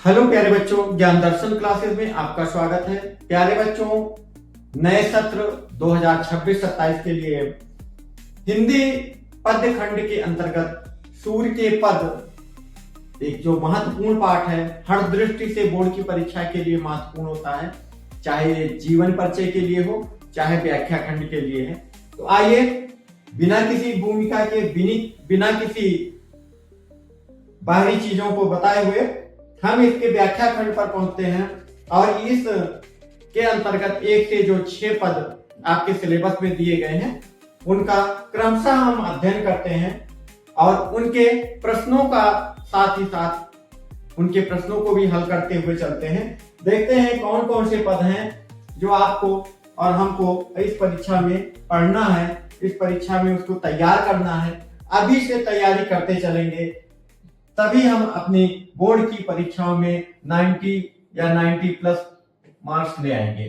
Hello प्यारे बच्चों, ज्ञान दर्शन क्लासेस में आपका स्वागत है। प्यारे बच्चों, नए सत्र 2026-27 के लिए हिंदी पद्य खंड के अंतर्गत सूर्य के पद एक जो महत्वपूर्ण पाठ है, हर दृष्टि से बोर्ड की परीक्षा के लिए महत्वपूर्ण होता है, चाहे जीवन परिचय के लिए हो चाहे व्याख्या खंड के लिए है। तो आइए बिना किसी भूमिका के बिना किसी बाहरी चीजों को बताए हुए हम इसके व्याख्या खंड पर पहुंचते हैं और इस के अंतर्गत 1 से जो 6 पद आपके सिलेबस में दिए गए हैं उनका क्रमशः हम अध्ययन करते हैं और उनके प्रश्नों का साथ ही साथ उनके प्रश्नों को भी हल करते हुए चलते हैं। देखते हैं कौन कौन से पद हैं जो आपको और हमको इस परीक्षा में पढ़ना है, इस परीक्षा में उसको तैयार करना है। अभी से तैयारी करते चलेंगे तभी हम अपनी बोर्ड की परीक्षाओं में 90 या 90 प्लस मार्क्स ले आएंगे।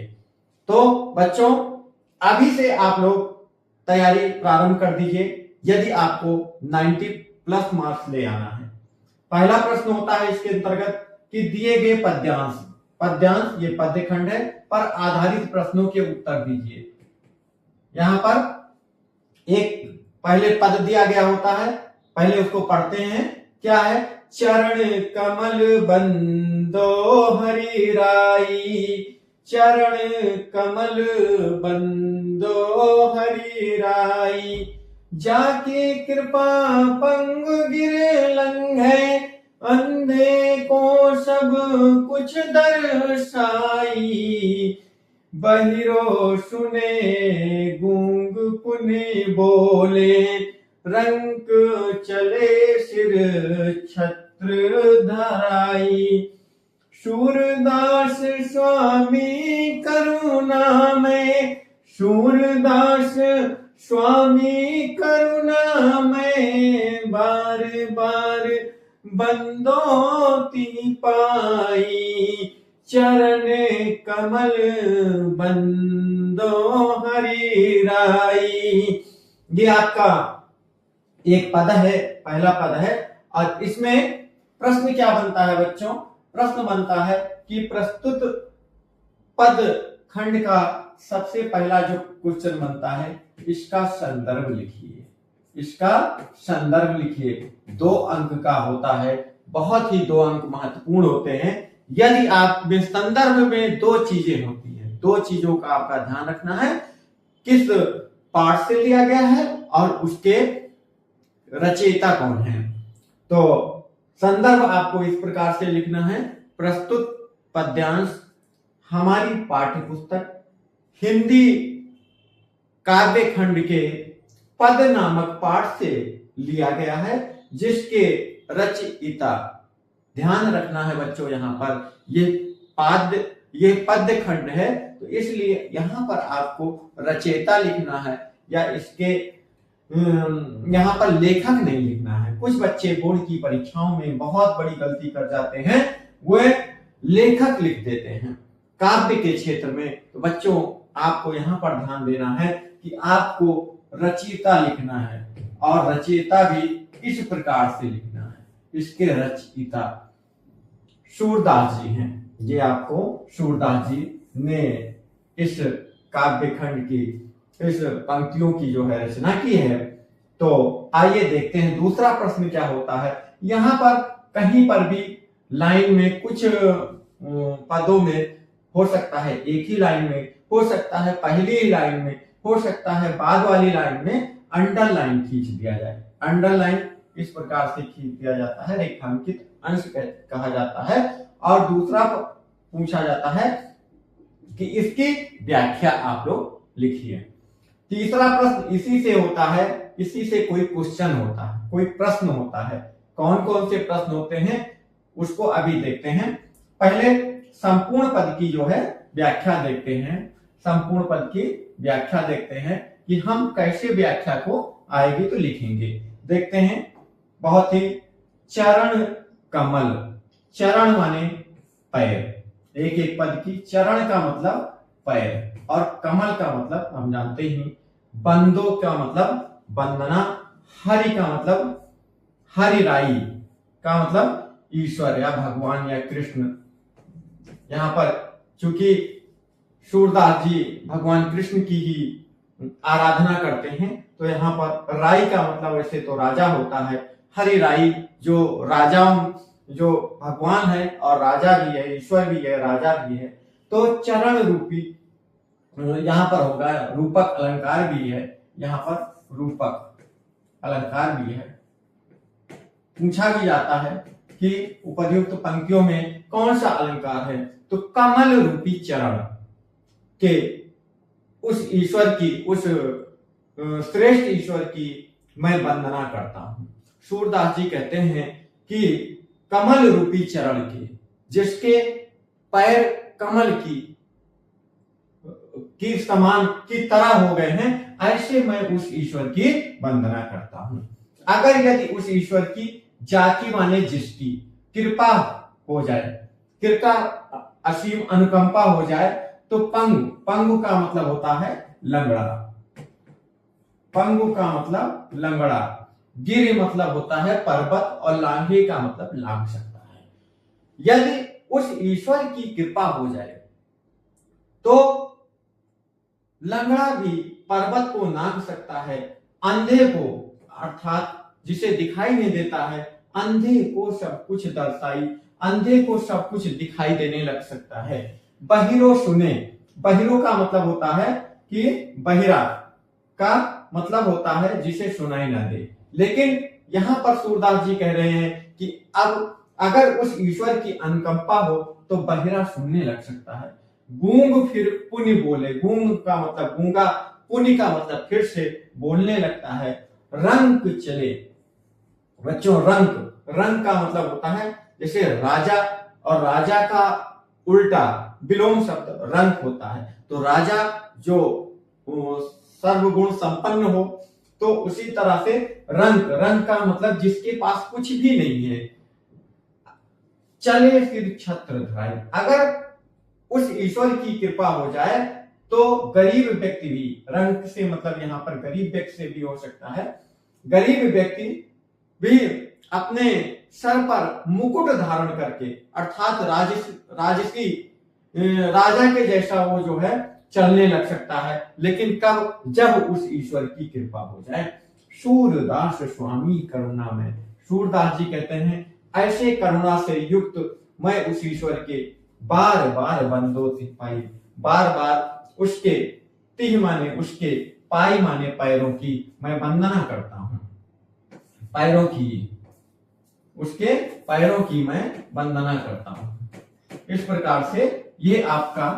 तो बच्चों, अभी से आप लोग तैयारी प्रारंभ कर दीजिए यदि आपको 90 प्लस मार्क्स ले आना है। पहला प्रश्न होता है इसके अंतर्गत कि दिए गए पद्यांश ये पद्य खंड है पर आधारित प्रश्नों के उत्तर दीजिए। यहां पर एक पहले पद दिया गया होता है, पहले उसको पढ़ते हैं। क्या है? चरण कमल बंदो हरि राई, चरण कमल बंदो हरि राई, जाके कृपा पंग गिर लंघे, अंधे को सब कुछ दर्शाई, बहिरो सुने गूंग पुनि बोले, रंक चले सिर छत्र धराई, सूरदास स्वामी करुणा में, सूरदास स्वामी करुणा में, बार बार बंदोती पाई, चरण कमल बंदो हरि राई। ये आपका एक पद है, पहला पद है और इसमें प्रश्न क्या बनता है बच्चों? प्रश्न बनता है कि प्रस्तुत पद खंड का सबसे पहला जो क्वेश्चन बनता है, इसका संदर्भ लिखिए। इसका संदर्भ लिखिए। 2 अंक का होता है, बहुत ही 2 अंक महत्वपूर्ण होते हैं। यदि आप में संदर्भ में 2 चीजें होती हैं, 2 चीजों का आपका ध्यान रखना है, किस पाठ से लिया गया है और उसके रचयिता कौन है। तो संदर्भ आपको इस प्रकार से लिखना है, प्रस्तुत पद्यांश हमारी पाठ्य पुस्तक हिंदी काव्य खंड के पद नामक पाठ से लिया गया है, जिसके रचयिता, ध्यान रखना है बच्चों, यहां पर ये पद्य खंड है तो इसलिए यहां पर आपको रचयिता लिखना है या इसके यहां पर लेखक नहीं लिखना है। कुछ बच्चे बोर्ड की परीक्षाओं में बहुत बड़ी गलती कर जाते हैं, वे लेखक लिख देते हैं काव्य के क्षेत्र में। तो बच्चों, आपको यहां पर ध्यान देना है कि आपको रचयिता लिखना है और रचयिता भी इस प्रकार से लिखना है। इसके रचयिता सूरदास जी हैं। ये आपको सूरदास जी ने इस काव्य खंड की इस पंक्तियों की जो है रचना की है। तो आइए देखते हैं दूसरा प्रश्न क्या होता है। यहां पर कहीं पर भी लाइन में कुछ पदों में हो सकता है एक ही लाइन में, हो सकता है पहली ही लाइन में, हो सकता है बाद वाली लाइन में अंडरलाइन खींच दिया जाए। अंडरलाइन इस प्रकार से खींच दिया जाता है, रेखांकित अंश कहा जाता है। और दूसरा पूछा जाता है कि इसकी व्याख्या आप लोग लिखिए। तीसरा प्रश्न इसी से होता है, इसी से कोई क्वेश्चन होता है, कोई प्रश्न होता है। कौन कौन से प्रश्न होते हैं उसको अभी देखते हैं। पहले संपूर्ण पद की जो है व्याख्या देखते हैं। संपूर्ण पद की व्याख्या देखते हैं कि हम कैसे व्याख्या को आएगी तो लिखेंगे। देखते हैं। बहुत ही चरण कमल, चरण माने पैर, एक एक पद की चरण का मतलब पैर और कमल का मतलब हम जानते ही, बंदो का मतलब वंदना, हरि का मतलब हरिराई का मतलब ईश्वर या भगवान या कृष्ण। यहाँ पर चूंकि सूरदास जी भगवान कृष्ण की ही आराधना करते हैं, तो यहाँ पर राई का मतलब वैसे तो राजा होता है। हरि राई जो राजाओं, जो भगवान है और राजा भी है, ईश्वर भी है, राजा भी है, तो चरण रूपी यहाँ पर होगा। रूपक अलंकार भी है, यहाँ पर रूपक अलंकार भी है। पूछा भी जाता है कि उपर्युक्त पंक्तियों में कौन सा अलंकार है, तो कमल रूपी चरण के उस ईश्वर की, उस श्रेष्ठ ईश्वर की मैं वंदना करता हूं। सूरदास जी कहते हैं कि कमल रूपी चरण के, जिसके पैर कमल की समान की तरह हो गए हैं, ऐसे मैं उस ईश्वर की वंदना करता हूं। अगर यदि उस ईश्वर की जाति माने जिसकी कृपा हो जाए, कृपा असीम अनुकंपा हो जाए, तो पंगु का मतलब होता है लंगड़ा, पंगु का मतलब लंगड़ा, गिर मतलब होता है पर्वत, और लांघे का मतलब लांघ सकता है। यदि उस ईश्वर की कृपा हो जाए तो लंगड़ा भी पर्वत को लांघ सकता है, अंधे को, अर्थात जिसे दिखाई नहीं देता है, अंधे को सब कुछ दर्शाई, अंधे को सब कुछ दिखाई देने लग सकता है। बहिरो सुने, बहिरो का मतलब होता है कि बहिरा का मतलब होता है जिसे सुनाई ना दे, लेकिन यहां पर सूरदास जी कह रहे हैं कि अब अगर उस ईश्वर की अनुकंपा हो तो बहिरा सुनने लग सकता है। गूंग फिर पुनि बोले, गूंग का मतलब गूंगा, पुनि का मतलब फिर से बोलने लगता है। रंग चले, बच्चों रंग का मतलब होता है जैसे राजा, और राजा का उल्टा विलोम शब्द रंग होता है, तो राजा जो सर्वगुण संपन्न हो, तो उसी तरह से रंग का मतलब जिसके पास कुछ भी नहीं है। चले फिर छत्रधारी, अगर उस ईश्वर की कृपा हो जाए तो गरीब व्यक्ति भी, रंग से मतलब यहाँ पर गरीब व्यक्ति से भी हो सकता है, गरीब व्यक्ति भी अपने सर पर मुकुट धारण करके, अर्थात राजसी राजा के जैसा वो जो है चलने लग सकता है, लेकिन कब, जब उस ईश्वर की कृपा हो जाए। सूरदास स्वामी करुणा में, सूरदास जी कहते हैं ऐसे करुणा से युक्त मैं उस ईश्वर के बार बार बंदो पाई, बार बार उसके तिह माने उसके, पाई माने पैरों की मैं वंदना करता हूं, पैरों की, उसके पैरों की मैं वंदना करता हूं। इस प्रकार से ये आपका,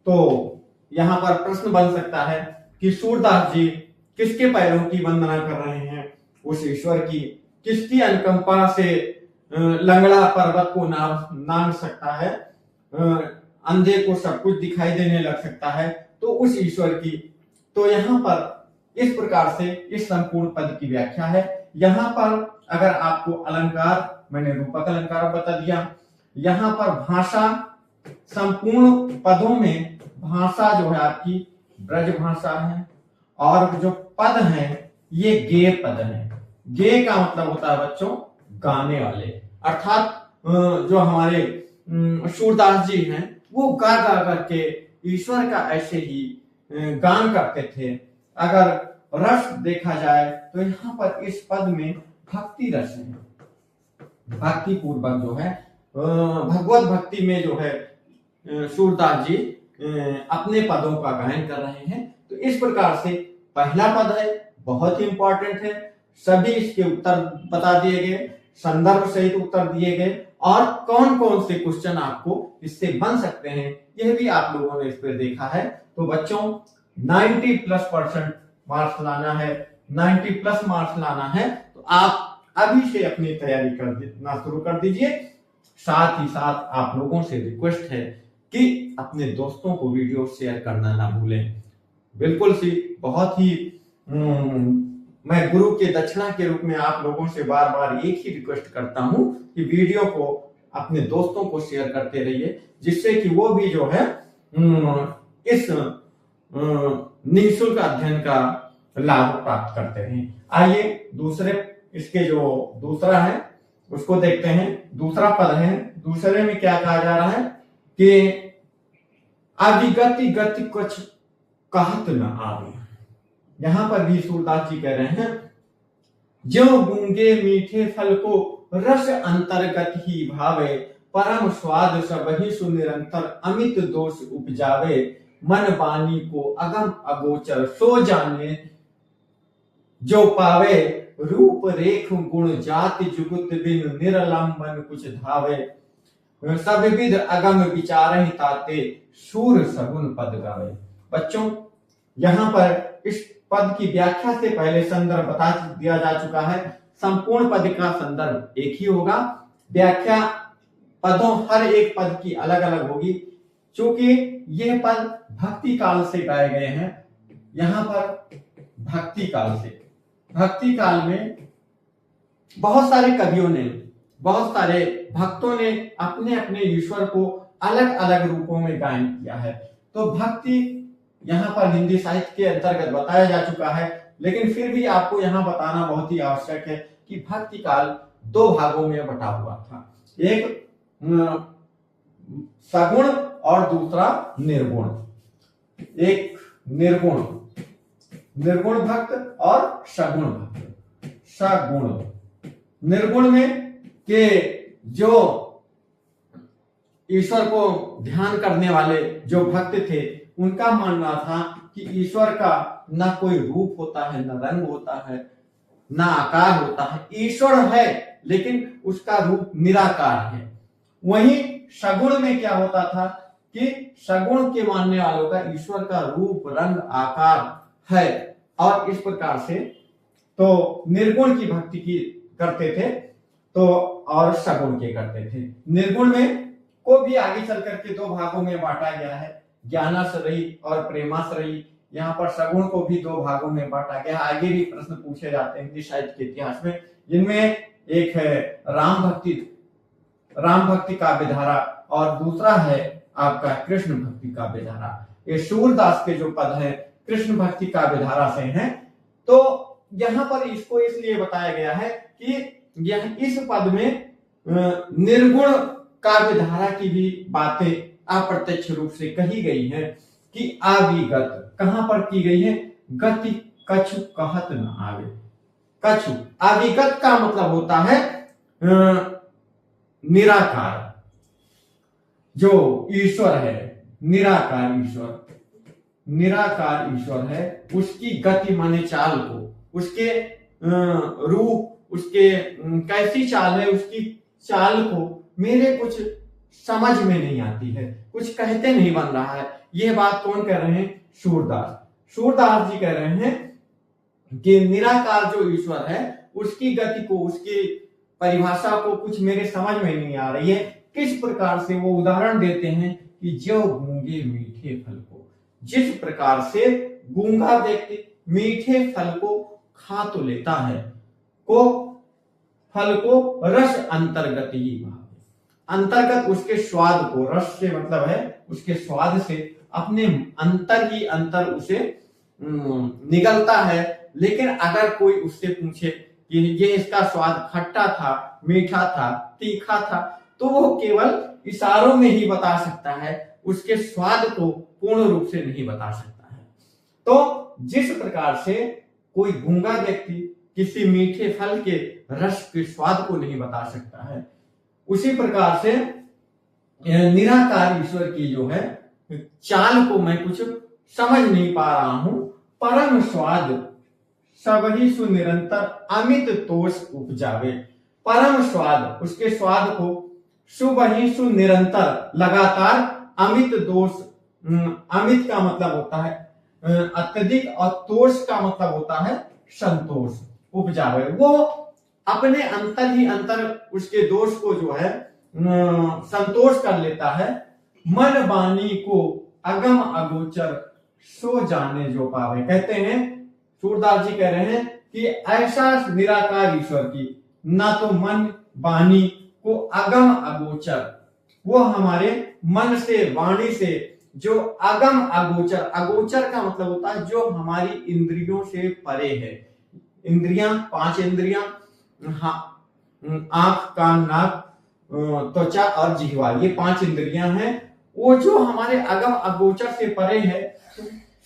तो यहां पर प्रश्न बन सकता है कि सूरदास जी किसके पैरों की वंदना कर रहे हैं, उस ईश्वर की, किसकी अनुकंपा से लंगड़ा पर्वत को नांग सकता है, अंधे को सब कुछ दिखाई देने लग सकता है, तो उस ईश्वर की। तो यहाँ पर इस प्रकार से इस संपूर्ण पद की व्याख्या है। यहाँ पर अगर आपको अलंकार, मैंने रूपक अलंकार बता दिया, यहाँ पर भाषा, संपूर्ण पदों में भाषा जो है आपकी ब्रज भाषा है, और जो पद हैं ये गे पद हैं। गे का मतलब होता है बच्चों गाने वाले, अर्थात जो हमारे सूरदास जी हैं वो गा गा करके ईश्वर का ऐसे ही गान करते थे। अगर रस देखा जाए तो यहाँ पर इस पद में भक्ति रस है, भक्ति पूर्वक जो है भगवत भक्ति में जो है सूरदास जी अपने पदों का गायन कर रहे हैं। तो इस प्रकार से पहला पद है, बहुत ही इंपॉर्टेंट है, सभी इसके उत्तर बता दिए गए, संदर्भ सहित उत्तर दिए गए, और कौन कौन से क्वेश्चन आपको इससे बन सकते हैं यह भी आप लोगों ने इस पर देखा है। तो बच्चों 90+% मार्क्स लाना है, 90+ मार्क्स लाना है, तो आप अभी से अपनी तैयारी करना शुरू कर दीजिए। साथ ही साथ आप लोगों से रिक्वेस्ट है कि अपने दोस्तों को वीडियो शेयर करना ना भूलें। बिल्कुल सी बहुत ही मैं गुरु के दक्षिणा के रूप में आप लोगों से बार बार एक ही रिक्वेस्ट करता हूं कि वीडियो को अपने दोस्तों को शेयर करते रहिए, जिससे कि वो भी जो है इस निःशुल्क अध्ययन का लाभ प्राप्त करते हैं। आइए दूसरे, इसके जो दूसरा है उसको देखते हैं। दूसरा पद है, दूसरे में क्या कहा जा रहा है कि अविगति गति कुछ कहत न आवे। यहां पर भी सूरदास जी कह रहे हैं, ज्यों गूंगे मीठे फल को रस अंतर्गत ही भावे, परम स्वाद सबहि सुनिरंतर अमित दोष उपजावे, मन बानी को अगम अगोचर सो जाने जो पावे, रूप रेख गुण जाति जुगुत बिन निरलंबन कुछ धावे, सब विध अगम विचार ताते सूर सगुन पद गावे। बच्चों, यहाँ पर इस पद की व्याख्या से पहले संदर्भ बता दिया जा चुका है। संपूर्ण पद का संदर्भ एक ही होगा, व्याख्या पदों हर एक पद की अलग अलग होगी। क्योंकि यह पद भक्ति काल से गाए गए हैं, यहाँ पर भक्ति काल से, भक्ति काल में बहुत सारे कवियों ने, बहुत सारे भक्तों ने अपने अपने ईश्वर को अलग अलग रूपों में गायन किया है। तो भक्ति यहाँ पर हिंदी साहित्य के अंतर्गत बताया जा चुका है, लेकिन फिर भी आपको यहाँ बताना बहुत ही आवश्यक है कि भक्ति काल दो भागों में बटा हुआ था, एक सगुण और दूसरा निर्गुण। एक निर्गुण, निर्गुण भक्त और सगुण भक्त। सगुण, निर्गुण में के जो ईश्वर को ध्यान करने वाले जो भक्त थे, उनका मानना था कि ईश्वर का ना कोई रूप होता है, ना रंग होता है, ना आकार होता है। ईश्वर है लेकिन उसका रूप निराकार है। वहीं सगुण में क्या होता था कि सगुण के मानने वालों का ईश्वर का रूप रंग आकार है, और इस प्रकार से तो निर्गुण की भक्ति की करते थे तो और सगुण के करते थे। निर्गुण में को भी आगे चल करके दो भागों में बांटा गया है, ज्ञानाश्रयी और प्रेमाश्रयी। यहाँ पर सगुण को भी दो भागों में बांटा गया है। आगे भी प्रश्न पूछे जाते हैं हिंदी साहित्य के इतिहास में, जिनमें एक है राम भक्ति काव्य धारा और दूसरा है आपका कृष्ण भक्ति काव्य धारा। ये सूरदास के जो पद है कृष्ण भक्ति काव्य धारा से हैं। तो यहाँ पर इसको इसलिए बताया गया है कि यह इस पद में निर्गुण काव्य धारा की भी बातें अप्रत्यक्ष रूप से कही गई है कि आविगत कहां पर की गई है, गति कछु कहत न आवे। कछु, आविगत का मतलब होता है निराकार, जो ईश्वर है, निराकार ईश्वर है, उसकी गति माने चाल को, उसके रूप, उसके कैसी चाल है, उसकी चाल को मेरे कुछ समझ में नहीं आती है, कुछ कहते नहीं बन रहा है। यह बात कौन कह रहे हैं? सूरदास जी कह रहे हैं कि निराकार जो ईश्वर है उसकी गति को, उसकी परिभाषा को कुछ मेरे समझ में नहीं आ रही है। किस प्रकार से वो उदाहरण देते हैं कि जो गूंगे मीठे फल को, जिस प्रकार से गूंगा व्यक्ति मीठे फल को खा तो लेता है, को फल को रस अंतर्गत ही भावे, अंतर्गत उसके स्वाद को, रस से मतलब है उसके स्वाद से अपने अंतर ही अंतर उसे निगलता है। लेकिन अगर कोई उससे पूछे कि ये इसका स्वाद खट्टा था, मीठा था, तीखा था, तो वो केवल इशारों में ही बता सकता है, उसके स्वाद को पूर्ण रूप से नहीं बता सकता है। तो जिस प्रकार से कोई गूंगा व्यक्ति किसी मीठे फल के रस के स्वाद को नहीं बता सकता है, उसी प्रकार से निराकार ईश्वर की जो है चाल को मैं कुछ समझ नहीं पा रहा हूं। परम स्वाद सबहि सुनिरंतर अमित तोष उपजावे। परम स्वाद, उसके स्वाद को सुबहि सुनिरंतर लगातार, अमित दोष, अमित का मतलब होता है अत्यधिक और तोष का मतलब होता है संतोष, उपजावे। वो अपने अंतर ही अंतर उसके दोष को जो है संतोष कर लेता है। मन वाणी को अगम अगोचर सो जाने जो पावे। कहते हैं, सूरदास जी कह रहे हैं कि ऐसा निराकार ईश्वर की ना तो मन वाणी को अगम अगोचर, वो हमारे मन से, वाणी से जो अगम अगोचर, अगोचर का मतलब होता है जो हमारी इंद्रियों से परे है। इंद्रियां, 5 इंद्रियां, हाँ, आंख, कान, नाक, त्वचा और जिह्वा, ये 5 इंद्रियां हैं। वो जो हमारे अगम अगोचर से परे है,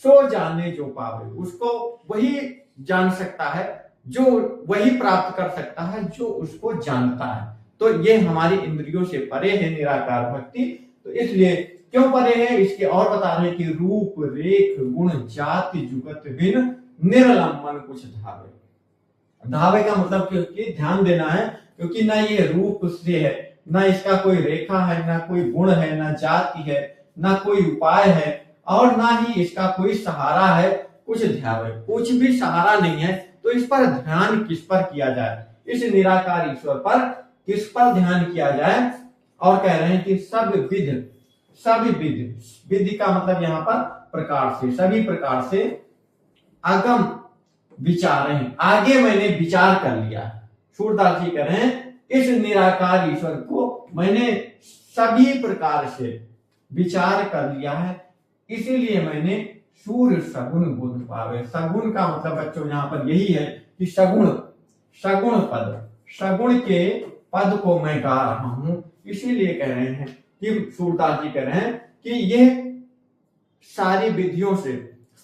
सो जाने जो पावे, उसको वही जान सकता है, जो वही प्राप्त कर सकता है जो उसको जानता है। तो ये हमारी इंद्रियों से परे है निराकार भक्ति। तो इसलिए क्यों परे है, इसके और बता रहे हैं कि रूप रेख गुण जाति जुगत भिन्न निर्लम मन कुछ धावे। धावे का मतलब कि ध्यान देना है, क्योंकि ना ये रूप से है, ना इसका कोई रेखा है, ना कोई गुण है, ना जाति है, ना कोई उपाय है, और ना ही इसका कोई सहारा है। कुछ ध्यावे, कुछ भी सहारा नहीं है, तो इस पर ध्यान किस पर किया जाए, इस निराकार ईश्वर पर किस पर ध्यान किया जाए। और कह रहे हैं कि सब विध, सभी विध, विधि का मतलब यहाँ पर प्रकार से, सभी प्रकार से अगम विचार हैं, आगे मैंने विचार कर लिया। सूरदास जी कह रहे हैं इस निराकार ईश्वर को मैंने सभी प्रकार से विचार कर लिया है, इसीलिए मैंने सूर सगुण गुण पावे। सगुण का मतलब बच्चों यहाँ पर यही है कि सगुण, सगुण पद, सगुण के पद को मैं गा रहा हूं। इसीलिए कह रहे हैं कि सूरदास जी कह रहे हैं कि यह सारी विधियों से,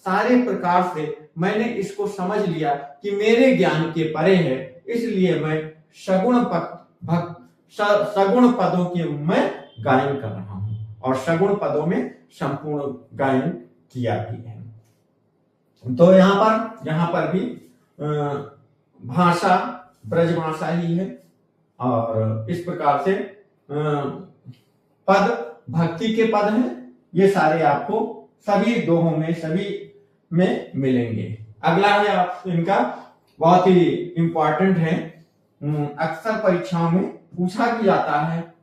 सारे प्रकार से मैंने इसको समझ लिया कि मेरे ज्ञान के परे है, इसलिए मैं सगुण पदों के मैं गायन कर रहा हूं, और सगुण पदों में संपूर्ण गायन किया भी है। तो यहाँ पर भी भाषा ब्रजभाषा ही है, और इस प्रकार से पद भक्ति के पद हैं। ये सारे आपको सभी दोहों में, सभी में मिलेंगे। अगला है आप इनका बहुत ही इंपॉर्टेंट है, अक्सर परीक्षाओं में पूछा भी जाता है।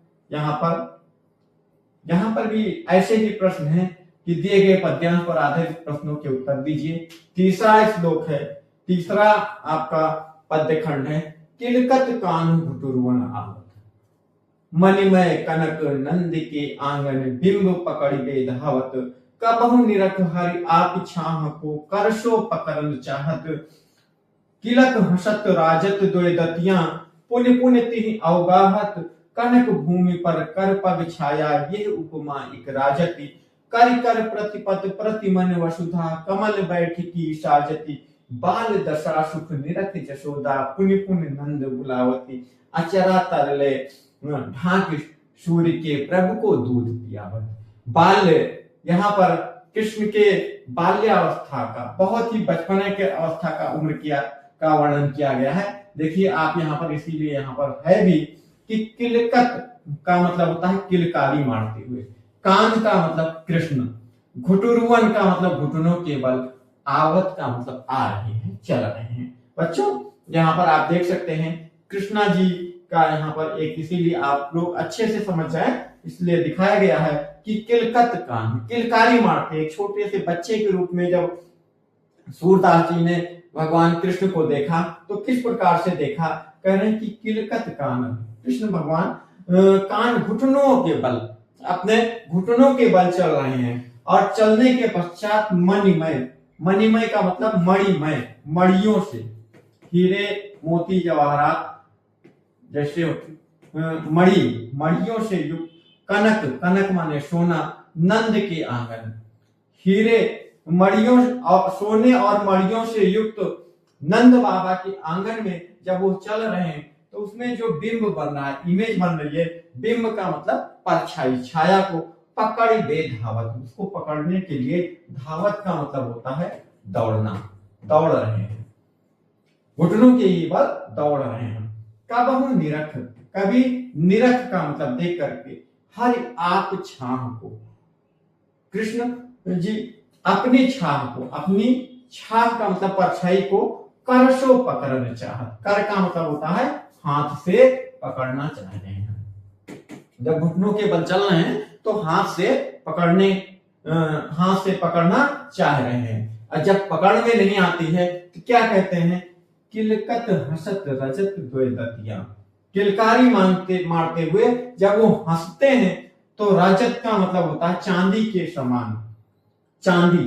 यहाँ पर भी ऐसे ही प्रश्न हैं कि दिए गए पद्यांश पर आधारित प्रश्नों के उत्तर दीजिए। तीसरा श्लोक है, तीसरा आपका पद्य खंड है, किलकत कान घुटुरवन आवत, मणिमय कनक नंद के आंगन, बिंब पकड़ बे धावत, कबहु निरख हरि आप छाह को, करशो पकड़न चाहत, किलक हसत राजत दोय दतियां, पुण्य पुण्य तिहि अवगाहत, कनक भूमि पर कर पग छाया, यह उपमा इक राजति, कर कर प्रतिपत प्रतिमन वसुधा, कमल बैठ की साजति, बाल दशा सुख निरख जशोदा, पुण्य पुण्य नंद बुलावती, अचरा तरले ढाक सूर्य के प्रभु को दूध पियावत। बाल्य, यहाँ पर कृष्ण के बाल्यावस्था का, बहुत ही बचपने के अवस्था का उम्र का वर्णन किया गया है। देखिए आप यहाँ पर, इसीलिए यहाँ पर है भी कि किलकत का मतलब होता है किलकारी मारते हुए, कान का मतलब कृष्ण, घुटुरवन का मतलब घुटनों के बल, आवत का मतलब आ रहे हैं, चल रहे हैं। बच्चों यहाँ पर आप देख सकते हैं कृष्णा जी का यहाँ पर एक, इसीलिए आप लोग अच्छे से समझ जाए, इसलिए दिखाया गया है कि किलकत कान, किलकारी मारते। एक छोटे से बच्चे के रूप में जब सूरदास जी ने भगवान कृष्ण को देखा तो किस प्रकार से देखा, कह रहे हैं कि किलकत कान, कृष्ण भगवान कान घुटनों के बल, अपने घुटनों के बल चल रहे हैं, और चलने के पश्चात मणिमय, मणिमय का मतलब मणिमय, मणियों से, हीरे मोती जवाहरात जैसे मणि, मणियों से युक्त, कनक, कनक माने सोना, नंद के आंगन, हीरे मणियों और सोने और मणियों से युक्त नंद बाबा के आंगन में जब वो चल रहे हैं तो उसमें जो बिंब बन रहा है, इमेज बन रही है, बिंब का मतलब परछाई, छाया को पकड़ बे धावत, उसको पकड़ने के लिए धावत का मतलब होता है दौड़ना, दौड़ रहे हैं, घुटनों के ही बल दौड़ रहे हैं। कबहु निरख, कभी निरख का मतलब देख करके, हरि आप छाह को, कृष्ण जी अपनी छाह को, अपनी छाह का मतलब परछाई को, करशो पकड़ना चाहत, कर का मतलब होता है हाथ से पकड़ना चाह रहे हैं। जब घुटनों के बल चल रहे हैं तो हाथ से पकड़ना चाह रहे हैं, और जब पकड़ में नहीं आती है तो क्या कहते हैं, किलकत हसत रजत द्वय दतियां, किलकारी मारते हुए जब वो हंसते हैं तो रजत का मतलब होता है चांदी के समान, चांदी,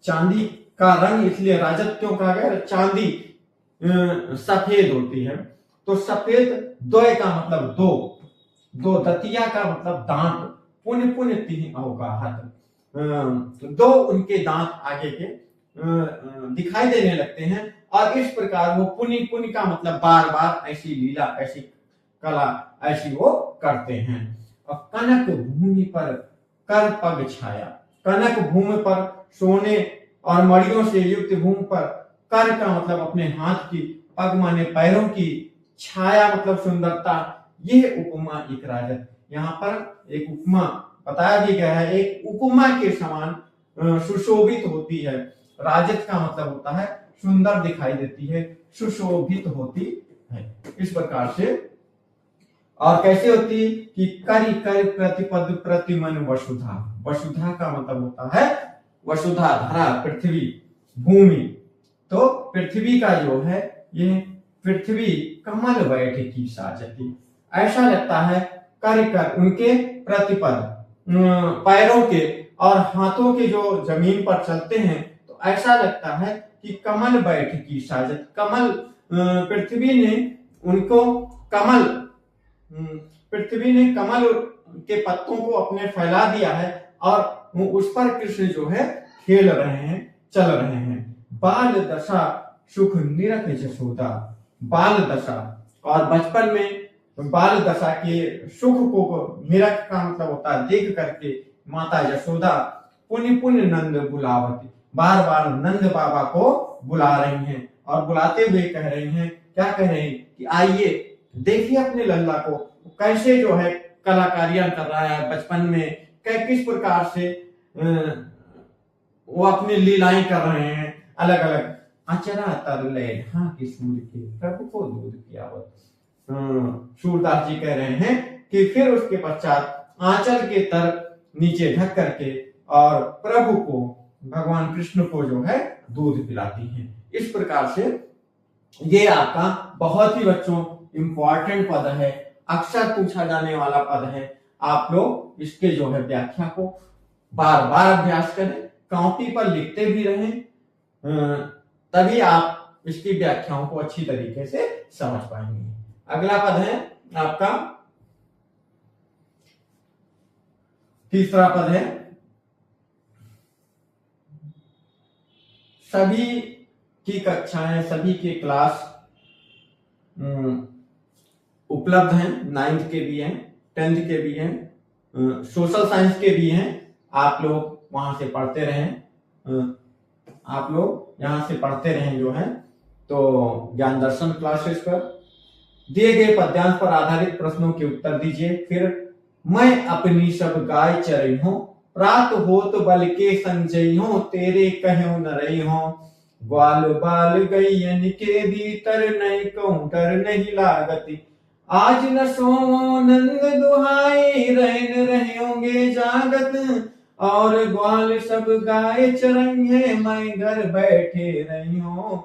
चांदी का रंग, इसलिए रजत क्यों कहा गया, चांदी सफेद होती है, तो सफेद द्वय का मतलब दो, दो दतिया का मतलब दांत, पुण्य पुण्य तिहि अवगाहत, दो उनके दांत आगे के दिखाई देने लगते हैं और इस प्रकार वो पुनि पुनि का मतलब बार बार ऐसी लीला, ऐसी कला, ऐसी वो करते हैं। और कनक भूमि पर कर पग छाया, कनक भूमि पर सोने और मड़ियों से युक्त भूमि पर, कर का मतलब अपने हाथ की, पग माने पैरों की, छाया मतलब सुंदरता, ये उपमा एक राजत, यहाँ पर एक उपमा बताया भी गया है, एक उपमा के समान सुशोभित होती है। राजत का मतलब होता है सुंदर दिखाई देती है, सुशोभित होती है, इस प्रकार से। और कैसे होती कि करी कर प्रतिपद प्रतिमन वसुधा, वसुधा का मतलब होता है वसुधा, धरा, पृथ्वी, भूमि, तो पृथ्वी का जो है ये पृथ्वी कमल बैठकी साजती, ऐसा लगता है कर कर उनके प्रतिपद पैरों के और हाथों के जो जमीन पर चलते हैं तो ऐसा लगता है कि कमल बैठकी साजत, कमल पृथ्वी ने उनको कमल, पृथ्वी ने कमल के पत्तों को अपने फैला दिया है और उस पर कृष्ण जो है खेल रहे हैं, चल रहे हैं। बाल दशा सुख निरख जसोदा, बाल दशा और बचपन में बाल दशा के सुख को, निरख का मतलब होता है देख करके माता यशोदा पुण्य पुण्य नंद बुलावती, बार बार नंद बाबा को बुला रही हैं और बुलाते हुए कह रही हैं, क्या कह रही हैं कि आइए देखिए अपने लल्ला को कैसे जो है कलाकारियां कर रहा है, बचपन में किस प्रकार से वो अपनी लीलाएं कर रहे हैं अलग अलग। अचरा तरले ढा के सूर्य के प्रभु को दूध पियावत, सूरदास जी कह रहे हैं कि फिर उसके पश्चात आंचल के तर नीचे ढक करके और प्रभु को, भगवान कृष्ण को जो है दूध पिलाती हैं। इस प्रकार से ये आपका बहुत ही बच्चों इंपॉर्टेंट पद है, अक्सर पूछा जाने वाला पद है। आप लोग इसके जो है व्याख्या को बार बार अभ्यास करें, कॉपी पर लिखते भी रहें, तभी आप इसकी व्याख्याओं को अच्छी तरीके से समझ पाएंगे। अगला पद है आपका तीसरा पद है, सभी की कक्षाएं, सभी के क्लास उपलब्ध हैं, 9th के भी हैं, 10th के भी हैं, सोशल साइंस के भी हैं। आप लोग वहां से पढ़ते रहें, आप लोग यहाँ से पढ़ते रहें जो है। तो ज्ञान दर्शन क्लासेस पर दिए गए पद्यांश पर आधारित प्रश्नों के उत्तर दीजिए। फिर मैं अपनी सब गाय चरई हूं, प्रात होत बल के संजई हूं, तेरे कहो न रही हूं, ग्वाल बाल गैयन के भीतर नहीं कहूं डर नहीं लागती, आज न सो नंद दुहाई रहन रहोगे जागत, और ग्वाल सब गाय चरेंगे मैं घर बैठे रही हूं,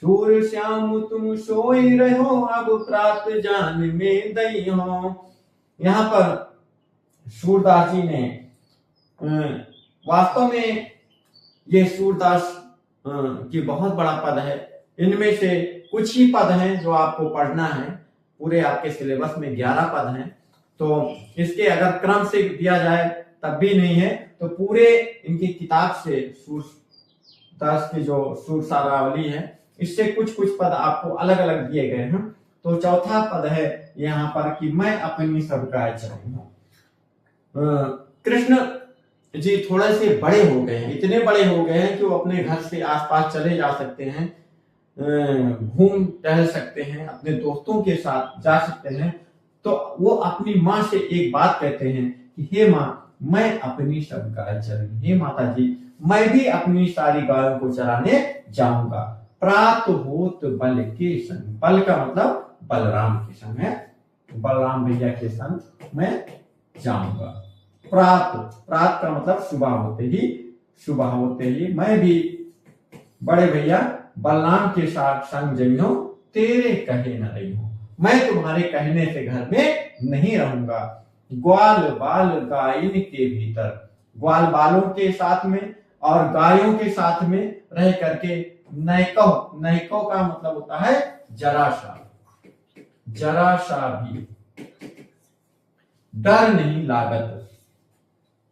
सूर श्याम तुम सोई रहो अब प्रात जान में दई हो। यहाँ पर सूरदास जी ने वास्तव में ये सूरदास की बहुत बड़ा पद है। इनमें से कुछ ही पद हैं जो आपको पढ़ना है, पूरे आपके सिलेबस में 11 पद हैं। तो इसके अगर क्रम से दिया जाए तब भी नहीं है, तो पूरे इनकी किताब से सूरदास की जो सूर सारावली है इससे कुछ कुछ पद आपको अलग अलग दिए गए हैं। तो चौथा पद है यहाँ पर कि मैं अपनी सब गाय चराई हूं। कृष्ण जी थोड़े से बड़े हो गए हैं, इतने बड़े हो गए हैं कि वो अपने घर से आसपास चले जा सकते हैं, घूम टहल सकते हैं, अपने दोस्तों के साथ जा सकते हैं। तो वो अपनी माँ से एक बात कहते हैं कि हे माँ, मैं अपनी सब गाय चराई, हे माता जी मैं भी अपनी सारी गायों को चराने जाऊंगा। प्रात होत बल के संग, बल का मतलब बलराम के संग है, बलराम भैया के संग मैं जाऊंगा। प्रात, प्रात का मतलब सुबह होते ही, सुबह होते ही मैं भी बड़े भैया बलराम के साथ संग जइयो, तेरे कहे न रही हूं, मैं तुम्हारे कहने से घर में नहीं रहूंगा। ग्वाल बाल गायन के भीतर, ग्वाल बालों के साथ में और गायों के साथ में रह करके, नैको, नैको का मतलब होता है जरा सा, जरा सा भी डर नहीं लागत।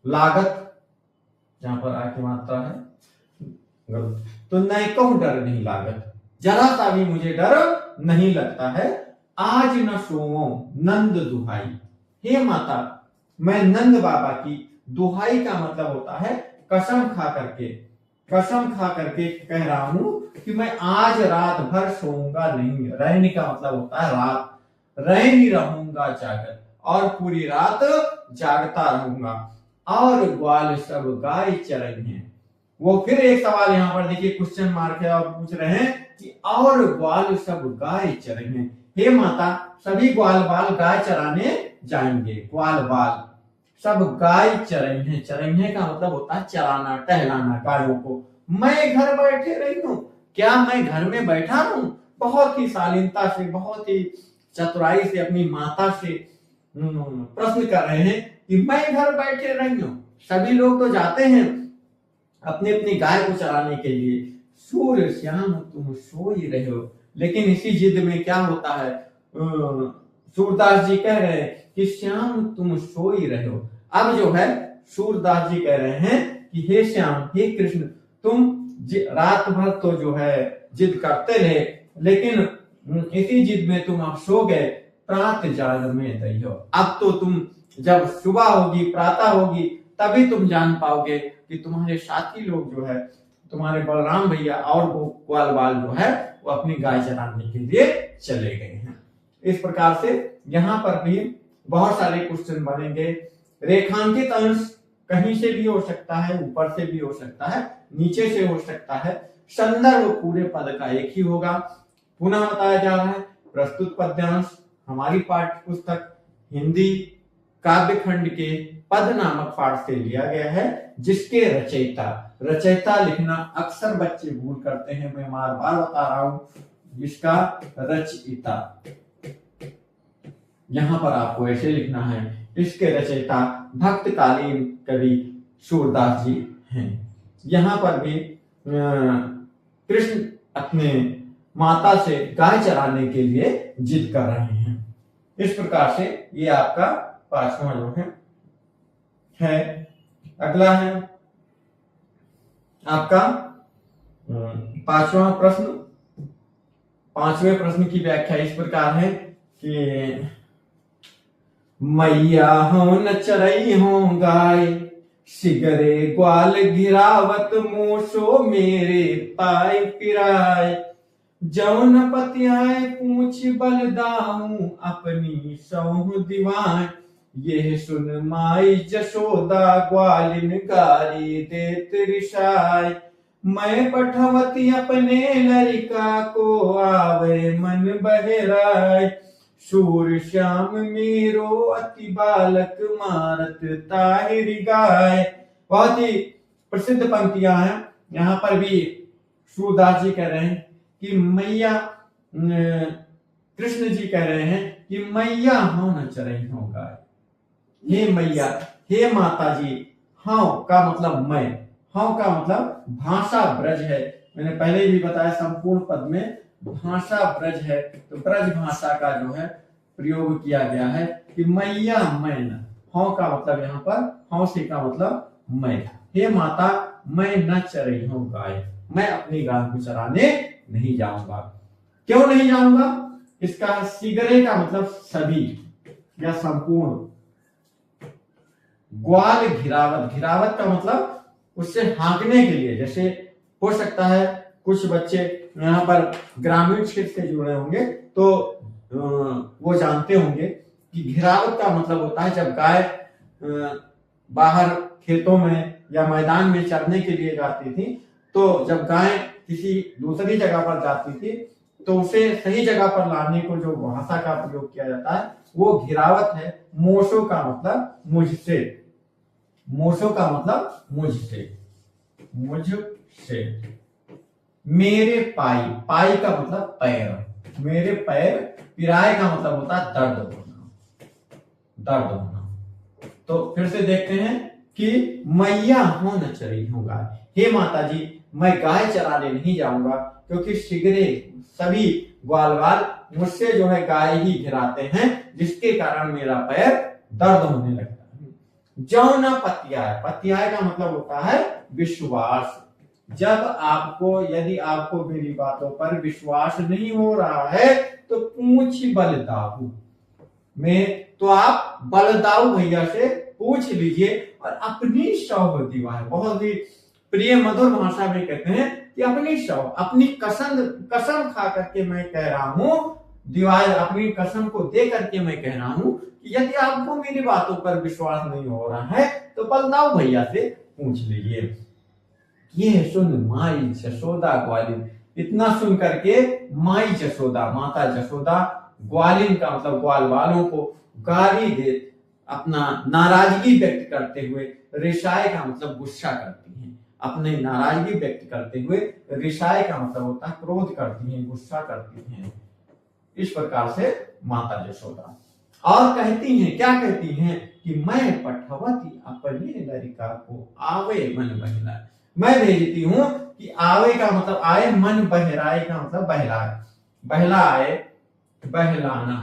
लागत जहां पर आके मात्रा है, तो नहीं कहूं डर नहीं लागत, जरा सा भी मुझे डर नहीं लगता है। आज न सोओ नंद दुहाई, हे माता मैं नंद बाबा की दुहाई का मतलब होता है कसम खा करके, कसम खा करके कह रहा हूं कि मैं आज रात भर सोऊंगा नहीं। रहने का मतलब होता है रात, रह नहीं रहूंगा जागर, और पूरी रात जागता रहूंगा। और ग्वाल सब गाय चरेंगे। वो फिर एक सवाल यहाँ पर देखिए, क्वेश्चन मार्क है, और पूछ रहे हैं कि और ग्वाल सब गाय चरेंगे, हे माता सभी ग्वाल बाल गाय चराने जाएंगे। ग्वाल बाल सब गाय चरेंगे, चरेंगे का मतलब होता है चराना, टहलाना गायों को। मैं घर बैठे रही हूँ, क्या मैं घर में बैठा हूं? बहुत ही शालीनता से, बहुत ही चतुराई से अपनी माता से प्रश्न कर रहे हैं कि मैं घर बैठे रही हूं। सभी लोग तो जाते हैं अपनी अपनी गाय को चराने के लिए। सूर्य श्याम तुम सो ही रहे हो, लेकिन इसी जिद में क्या होता है, सूरदास जी कह रहे हैं कि श्याम तुम सो ही रहे हो। अब जो है सूरदास जी कह रहे हैं कि हे श्याम, हे कृष्ण, तुम रात भर तो जो है जिद करते रहे, लेकिन इसी जिद में तुम अब सो गए, प्रात जाग में दइयो। अब तो तुम जब सुबह होगी, प्रातः होगी, तभी तुम जान पाओगे कि तुम्हारे साथी लोग जो है, तुम्हारे बलराम भैया और वो ग्वाल बाल जो है वो अपनी गाय चराने के लिए चले गए हैं। इस प्रकार से यहाँ पर भी बहुत सारे क्वेश्चन बनेंगे। रेखांकित अंश कहीं से भी हो सकता है, ऊपर से भी हो सकता है, नीचे से हो सकता है। संदर्भ पूरे पद का एक ही होगा। पुनः बताया जा रहा है, प्रस्तुत पद्यांश हमारी पाठ्य पुस्तक हिंदी काव्य खंड के पद नामक पाठ से लिया गया है, जिसके रचयिता, रचयिता लिखना अक्सर बच्चे भूल करते हैं, मैं बार बार बता रहा हूं, इसका रचयिता यहां पर आपको ऐसे लिखना है, इसके रचयिता भक्तकालीन कवि सूरदास जी हैं। यहां पर भी कृष्ण अपने माता से गाय चराने के लिए जिद कर रहे हैं। इस प्रकार से ये आपका पांचवा जो है। अगला है आपका पांचवा प्रश्न। पांचवें प्रश्न की व्याख्या इस प्रकार है कि मैया हो न चरई हो गाय, सिगरे ग्वाल गिरावत मोसो मेरे पाई पिराय। जौन पतियाए पूछ बलदाऊं अपनी सौह दीवान, यह सुन माई जशोदा ग्वालिन गाली देत रिशाय। मैं पठवती अपने लड़का को आवे मन बहराय, सूर श्याम मेरो अति बालक मारत ताहिर गाय। बहुत ही प्रसिद्ध पंक्तियां हैं। यहाँ पर भी सूरदास जी कह रहे हैं कि मैया, कृष्ण जी कह रहे हैं कि मैया हो न चरई हो गाय, हे मैया, हे माता जी। हाँ का मतलब मैं, हाँ का मतलब भाषा ब्रज है। मैंने पहले भी बताया संपूर्ण पद में भाषा ब्रज है, तो ब्रज भाषा का जो है प्रयोग किया गया है कि मैया मैं न। हाँ का मतलब यहाँ पर हाँ से का मतलब मैं। हे माता मैं न चरई हूं गाय, मैं अपनी गाय को चराने नहीं जाऊंगा। क्यों नहीं जाऊंगा? इसका सिगरे का मतलब सभी या संपूर्ण। ग्वाल घिरावत, घिरावत का मतलब उससे हाँकने के लिए, जैसे हो सकता है कुछ बच्चे यहाँ पर ग्रामीण क्षेत्र से जुड़े होंगे तो वो जानते होंगे कि घिरावत का मतलब होता है जब गाय बाहर खेतों में या मैदान में चरने के लिए जाती थी, तो जब गाय किसी दूसरी जगह पर जाती थी तो उसे सही जगह पर लाने को जो भाषा का प्रयोग किया जाता है वो घिरावत है। मोशो का मतलब मुझसे, मोशो का मतलब मुझसे, मुझसे। मेरे पाई, पाई का मतलब पैर, मेरे पैर। पिराय का मतलब होता है दर्द होना, दर्द होना। तो फिर से देखते हैं कि मैया हो न चरी हूं गाय, हे माता जी मैं गाय चराने नहीं जाऊंगा, क्योंकि शिगरे सभी ग्वाल बाल मुझसे जो है गाय ही घिराते हैं, जिसके कारण मेरा पैर दर्द होने लगता है। ज्यों न पत्याय, पत्याय का मतलब होता है विश्वास। जब आपको, यदि आपको मेरी बातों पर विश्वास नहीं हो रहा है तो पूछ बल दाऊ में, तो आप बलदाऊ भैया से पूछ लीजिए और अपनी शव दीवार, बहुत ही प्रिय मधुर भाषा में कहते हैं कि अपनी शव, अपनी कसम खा करके मैं कह रहा हूं, दीवार अपनी कसम को दे करके मैं कह रहा हूं कि यदि आपको मेरी बातों पर विश्वास नहीं हो रहा है तो बलदाऊ भैया से पूछ लीजिए। ये सुन माई जसोदा ग्वालिन, इतना सुन करके माई जसोदा, माता जसोदा, ग्वालिन का मतलब ग्वाल वालों को गाली दे, अपना नाराजगी व्यक्त करते हुए, रिसाए का मतलब गुस्सा करती हैं, अपने नाराजगी व्यक्त करते हुए, रिसाए का मतलब होता है क्रोध करती हैं, गुस्सा करती हैं। इस प्रकार से माता जसोदा और कहती हैं, क्या कहती हैं कि मैं पठवती अपने लड़का को आवे मन बहलाए, मैं भेजती हूं कि आवे का मतलब आए, मन बहराए का मतलब बहलाए, बहलाए बहलाना,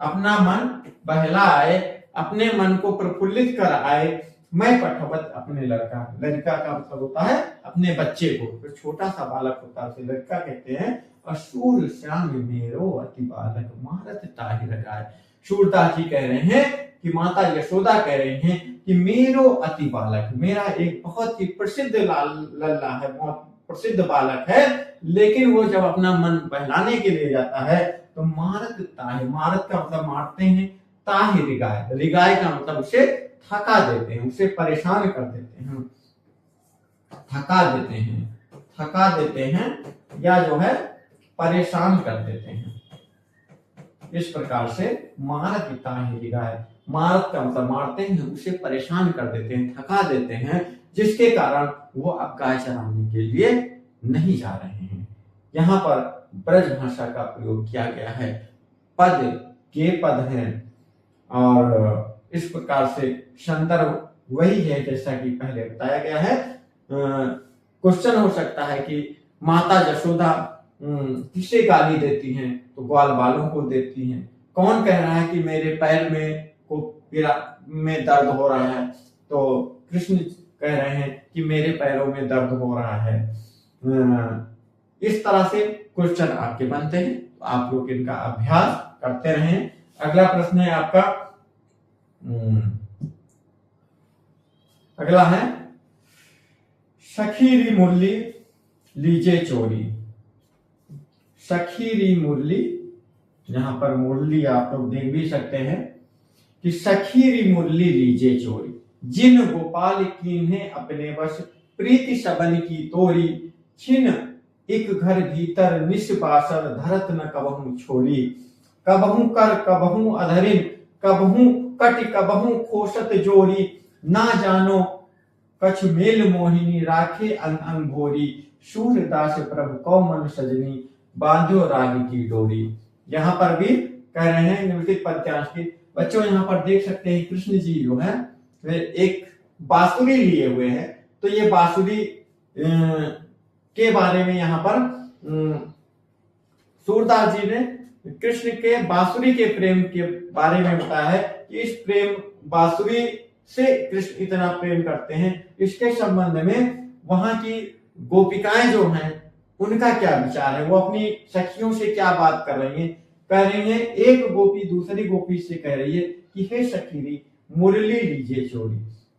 अपना मन बहलाए, अपने मन को प्रफुल्लित कर आए। मैं पठवत अपने लड़का, लड़का का मतलब होता है अपने बच्चे को, तो छोटा सा बालक होता है उसे लड़का कहते हैं। असूर श्याम मेरो अति बालक मारत ताहि लगाए, सूरदास जी कह रहे हैं कि माता यशोदा कह रहे हैं कि मेरो अति बालक, मेरा एक बहुत ही प्रसिद्ध लल्ला है, बहुत प्रसिद्ध बालक है, लेकिन वो जब अपना मन बहलाने के लिए जाता है तो मारत ताहि, मारत का मतलब मारते हैं, ताहि रिगाए, रिगाए का मतलब उसे थका देते हैं, उसे परेशान कर देते हैं, थका देते हैं, थका देते हैं या जो है परेशान कर देते हैं। इस प्रकार से मारत ताहि रिगाए, मारत का मतलब मारते हैं, उसे परेशान कर देते हैं, थका देते हैं, जिसके कारण वो अब गाय चराने के लिए नहीं जा रहे हैं। यहाँ पर ब्रज भाषा का प्रयोग किया गया है, पद के पद हैं और इस प्रकार से संदर्भ वही है जैसा कि पहले बताया गया है। क्वेश्चन हो सकता है कि माता जसोदा किसे गाली देती हैं, तो ग्वाल वालों को देती हैं। कौन कह रहा है कि मेरे पैर में दर्द हो रहा है, तो कृष्ण कह रहे हैं कि मेरे पैरों में दर्द हो रहा है। इस तरह से क्वेश्चन आपके बनते हैं, तो आप लोग इनका अभ्यास करते रहें। अगला प्रश्न है आपका, अगला है सखीरी मुरली लीजे चोरी। सखीरी मुरली, यहां पर मुरली आप लोग देख भी सकते हैं कि सखीरी मुरली लीजे चोरी, जिन गोपाल कीन्हे अपने वश प्रीति सबन की तोरी, छिन एक घर भीतर निष्पासर धरत न कबहू छोरी, कबहू कर कबहू अधरिन कबहू कट कबहू खोसत जोरी, ना जानो कछ मेल मोहिनी राखे अंग अंग भोरी, सूरदास प्रभु कौ मन सजनी बांधो राग की डोरी। यहाँ पर भी कह रहे हैं निम्नलिखित पद्यांश की। बच्चों यहाँ पर देख सकते हैं कृष्ण जी जो है वे एक बांसुरी लिए हुए हैं, तो ये बांसुरी के बारे में यहाँ पर सूरदास जी ने कृष्ण के बांसुरी के प्रेम के बारे में बताया है कि इस प्रेम बांसुरी से कृष्ण इतना प्रेम करते हैं। इसके संबंध में वहां की गोपिकाएं जो हैं उनका क्या विचार है, वो अपनी सखियों से क्या बात कर रही हैं। कह रही हैं, एक गोपी दूसरी गोपी से कह रही है कि हे सखीरी मुरली लीजिए चोरी,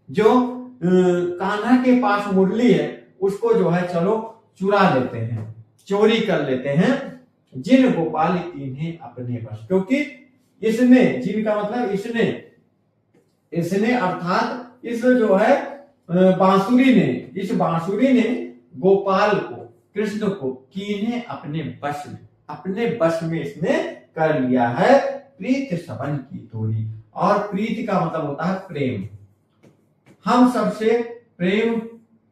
जो कान्हा के पास मुरली है उसको जो है चलो चुरा लेते हैं, चोरी कर लेते हैं। जिन गोपाल इन्हें अपने वश, क्योंकि इसने, जिनका मतलब इसने अर्थात इस जो है बांसुरी ने, इस बांसुरी ने गोपाल को, कृष्ण को कीन्हे अपने वश में इसने कर लिया है। प्रीत सबन की तोरी, और प्रीति का मतलब होता है प्रेम, हम सबसे प्रेम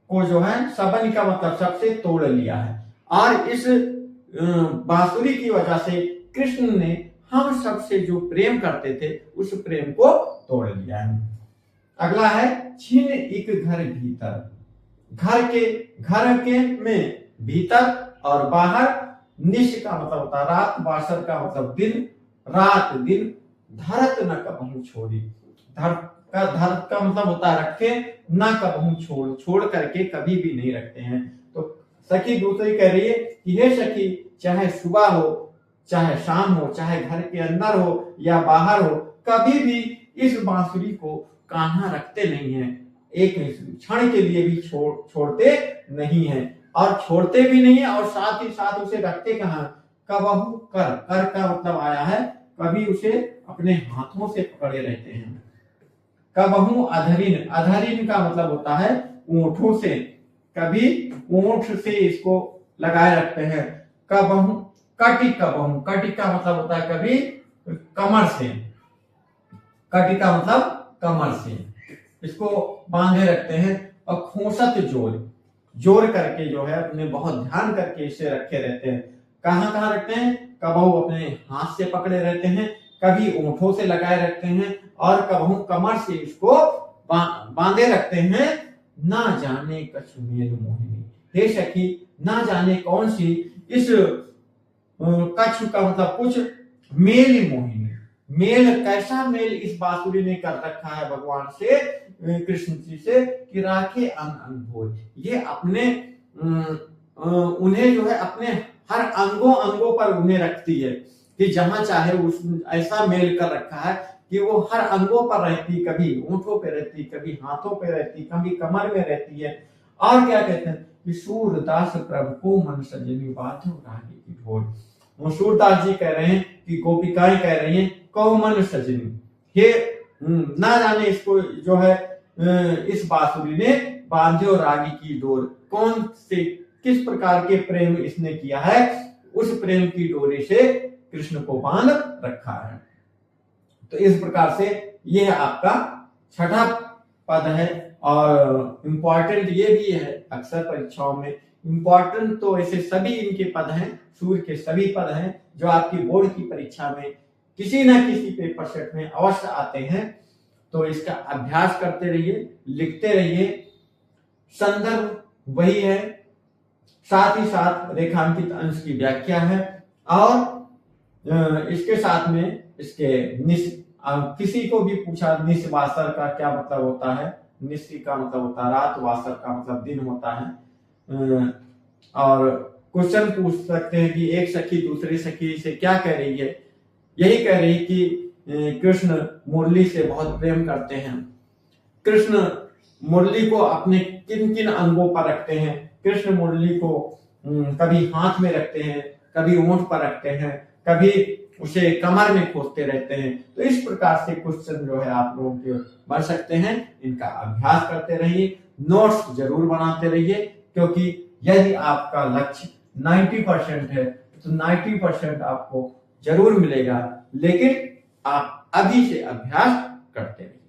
को जो है, सबन का मतलब सबसे तोड़ लिया है, और इस बांसुरी की वजह से कृष्ण ने हम सबसे जो प्रेम करते थे उस प्रेम को तोड़ लिया है। अगला है छिन एक घर भीतर, घर के में भीतर और बाहर निश का मतलब होता है रात, वासर का मतलब दिन, रात दिन, धरत न कबहू छोड़ी, धरत का मतलब होता है रखे, न कबहू छोड़ करके कभी भी नहीं रखते हैं। तो सखी दूसरी कह रही है कि हे सखी, चाहे सुबह हो, चाहे शाम हो, चाहे घर के अंदर हो या बाहर हो, कभी भी इस बांसुरी को कान्हा रखते नहीं है, एक क्षण के लिए भी छोड़ते नहीं है, और छोड़ते भी नहीं है, और साथ ही साथ उसे रखते कहाँ, कबहू कर का मतलब आया है कभी उसे अपने हाथों से पकड़े रहते हैं। कबहू अधरिन, अधरिन का मतलब होता है ऊंठों से, कभी ऊंठ से इसको लगाए रखते हैं। कबहू कटी, कबहू कटी का मतलब होता है कभी कमर से, कटी का मतलब कमर से इसको बांधे रखते हैं। और खोसत जोर करके जो है अपने बहुत ध्यान करके इसे रखे रहते हैं। कहाँ कहाँ रखते हैं, कबहू अपने हाथ से पकड़े रहते हैं, कभी ऊंठों से लगाए रखते हैं, और कबहू कमर से इसको बांधे रखते हैं। ना जाने कछु मेल मोहिनी, हे सखी ना जाने कौन सी इस कछु का मतलब कुछ, मेल मोहिनी, मेल कैसा मेल इस बांसुरी ने कर रखा है भगवान से, कृष्ण जी से, कि राखे अंग अंग भोज, ये अपने उन्हें जो है अपने हर अंगों पर उन्हें रखती है, कि जहां चाहे उस ऐसा मेल कर रखा है कि वो हर अंगों पर रहती, कभी ऊंठों पे रहती, कभी हाथों पे रहती, कभी कमर में रहती है। और क्या कहते हैं कि सूरदास प्रभु को मन सजनी बाधो रागी की ढोल, वो सूरदास जी कह रहे हैं कि गोपिकाएं कह रही हैं कौ मन सजनी, हे ना जाने इसको जो है इस बांसुरी ने बांधो रागी की डोर, कौन से किस प्रकार के प्रेम इसने किया है, उस प्रेम की डोरी से कृष्ण को बांध रखा है। तो इस प्रकार से यह आपका छठा पद है। और इम्पोर्टेंट ये भी है, अक्सर परीक्षाओं में इम्पोर्टेंट तो ऐसे सभी इनके पद हैं, सूर्य के सभी पद हैं जो आपकी बोर्ड की परीक्षा में किसी न किसी पेपर सेट में अवश्य आते हैं। तो इसका अभ्यास करते रहिए, लिखते रहिए, संदर्भ वही है, साथ ही साथ रेखांकित अंश की व्याख्या है, और इसके साथ में इसके किसी को भी पूछा निश वासर का क्या मतलब होता है, निश का मतलब होता है रात, वासर का मतलब दिन होता है। और क्वेश्चन पूछ सकते हैं कि एक सखी दूसरी सखी से क्या कह रही है, यही कह रही कि कृष्ण मुरली से बहुत प्रेम करते हैं, कृष्ण मुरली को अपने किन किन अंगों पर रखते हैं, कृष्ण मुरली को कभी हाथ में रखते हैं, कभी ऊंट पर रखते हैं, कभी उसे कमर में खोसते रहते हैं। तो इस प्रकार से क्वेश्चन जो है आप लोगों के बन सकते हैं, इनका अभ्यास करते रहिए, नोट्स जरूर बनाते रहिए, क्योंकि यदि आपका लक्ष्य 90% है तो 90% आपको जरूर मिलेगा, लेकिन आप अभी से अभ्यास करते रहिए।